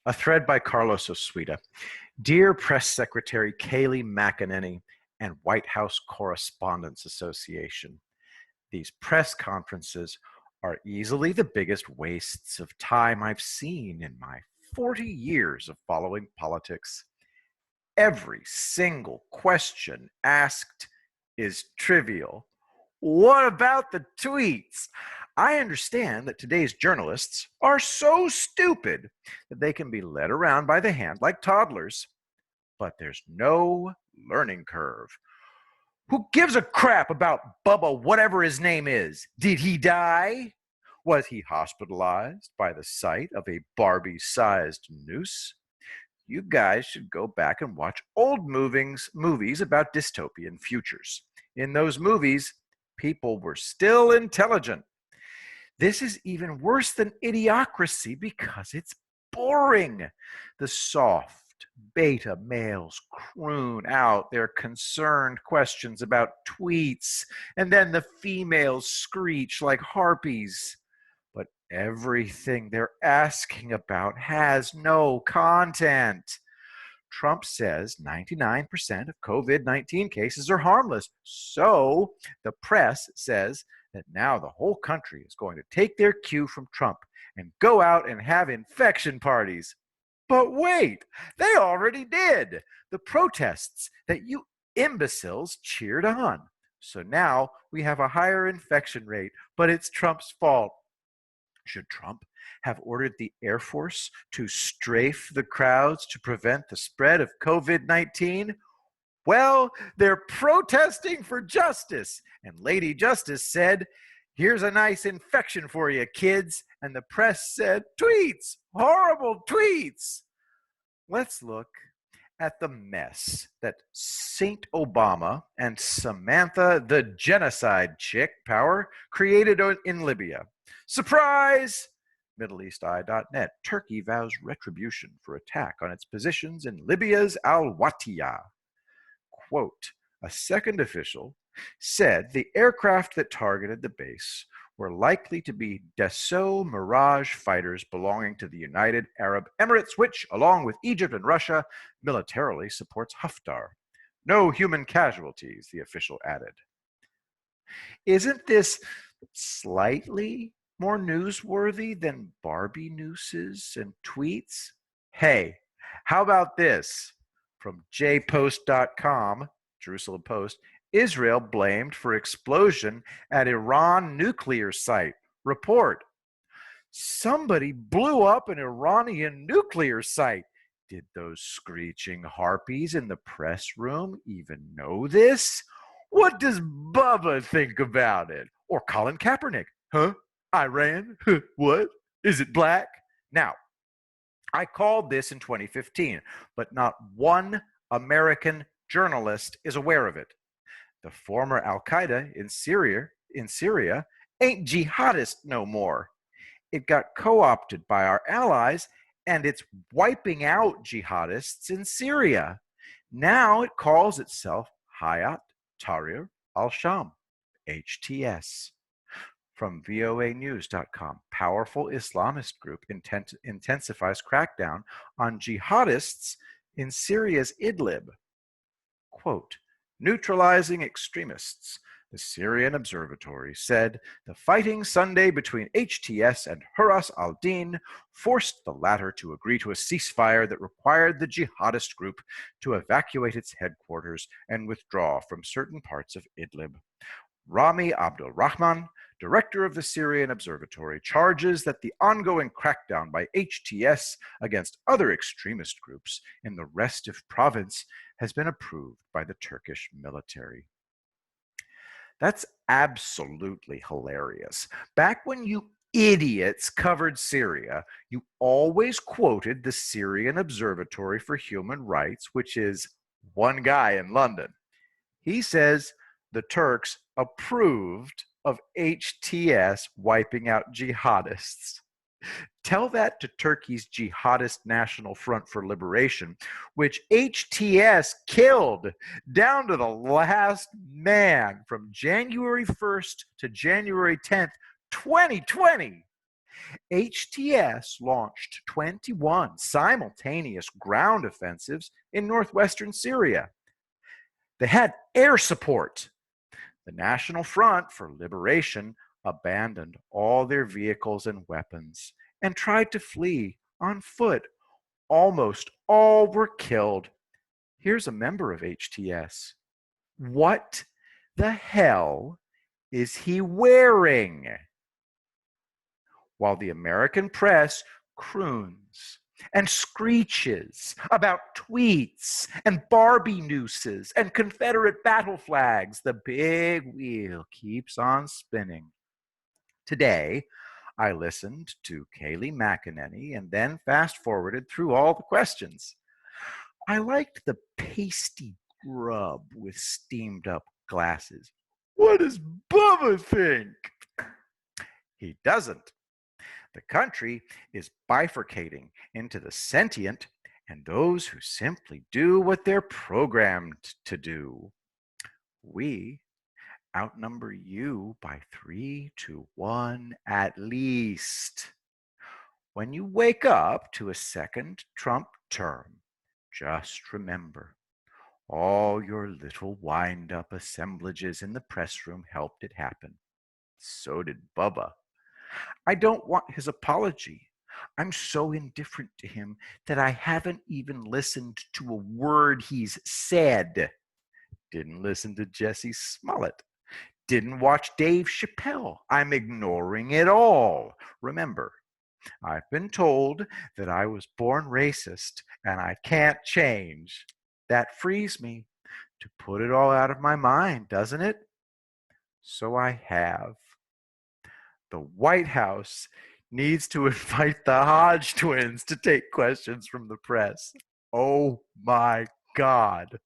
A thread by Carlos Osuita. Dear Press Secretary Kayleigh McEnany and White House Correspondents Association, these press conferences are easily the biggest wastes of time I've seen in my 40 years of following politics. Every single question asked is trivial. What about the tweets? I understand that today's journalists are so stupid that they can be led around by the hand like toddlers, but there's no learning curve. Who gives a crap about Bubba, whatever his name is? Did he die? Was he hospitalized by the sight of a Barbie-sized noose? You guys should go back and watch old movies about dystopian futures. In those movies, people were still intelligent. This is even worse than Idiocracy because it's boring. The soft beta males croon out their concerned questions about tweets, and then the females screech like harpies. But everything they're asking about has no content. Trump says 99% of COVID-19 cases are harmless. So the press says that now the whole country is going to take their cue from Trump and go out and have infection parties. But wait, they already did. The protests that you imbeciles cheered on. So now we have a higher infection rate, but it's Trump's fault. Should Trump have ordered the Air Force to strafe the crowds to prevent the spread of COVID-19? Well, they're protesting for justice. And Lady Justice said, "Here's a nice infection for you, kids." And the press said, "Tweets, horrible tweets." Let's look at the mess that Saint Obama and Samantha the genocide chick power created in Libya. Surprise! MiddleEastEye.net. Turkey vows retribution for attack on its positions in Libya's Al-Watiya. Quote, a second official said the aircraft that targeted the base were likely to be Dassault Mirage fighters belonging to the United Arab Emirates, which, along with Egypt and Russia, militarily supports Haftar. No human casualties, the official added. Isn't this slightly more newsworthy than Barbie nooses and tweets? Hey, how about this? From jpost.com, Jerusalem Post, Israel blamed for explosion at Iran nuclear site. Report. Somebody blew up an Iranian nuclear site. Did those screeching harpies in the press room even know this? What does Bubba think about it? Or Colin Kaepernick? Huh? Iran? What? Is it black? Now, I called this in 2015, but not one American journalist is aware of it. The former Al-Qaeda in Syria ain't jihadist no more. It got co-opted by our allies, and it's wiping out jihadists in Syria. Now it calls itself Hayat Tahrir al-Sham, HTS. From voanews.com, powerful Islamist group intensifies crackdown on jihadists in Syria's Idlib. Quote, neutralizing extremists. The Syrian Observatory said the fighting Sunday between HTS and Huras al-Din forced the latter to agree to a ceasefire that required the jihadist group to evacuate its headquarters and withdraw from certain parts of Idlib. Rami Abdul Rahman, director of the Syrian Observatory, charges that the ongoing crackdown by HTS against other extremist groups in the Restif province has been approved by the Turkish military. That's absolutely hilarious. Back when you idiots covered Syria, you always quoted the Syrian Observatory for Human Rights, which is one guy in London. He says the Turks approved of HTS wiping out jihadists. Tell that to Turkey's Jihadist National Front for Liberation, which HTS killed down to the last man from January 1st to January 10th, 2020. HTS launched 21 simultaneous ground offensives in northwestern Syria. They had air support. The National Front for Liberation abandoned all their vehicles and weapons and tried to flee on foot. Almost all were killed. Here's a member of HTS. What the hell is he wearing? While the American press croons and screeches about tweets and Barbie nooses and Confederate battle flags, the big wheel keeps on spinning. Today, I listened to Kayleigh McEnany and then fast-forwarded through all the questions. I liked the pasty grub with steamed-up glasses. What does Bubba think? He doesn't. The country is bifurcating into the sentient and those who simply do what they're programmed to do. We outnumber you by 3-1 at least. When you wake up to a second Trump term, just remember, all your little wind-up assemblages in the press room helped it happen. So did Bubba. I don't want his apology. I'm so indifferent to him that I haven't even listened to a word he's said. Didn't listen to Jesse Smollett. Didn't watch Dave Chappelle. I'm ignoring it all. Remember, I've been told that I was born racist and I can't change. That frees me to put it all out of my mind, doesn't it? So I have. The White House needs to invite the Hodge twins to take questions from the press. Oh my God.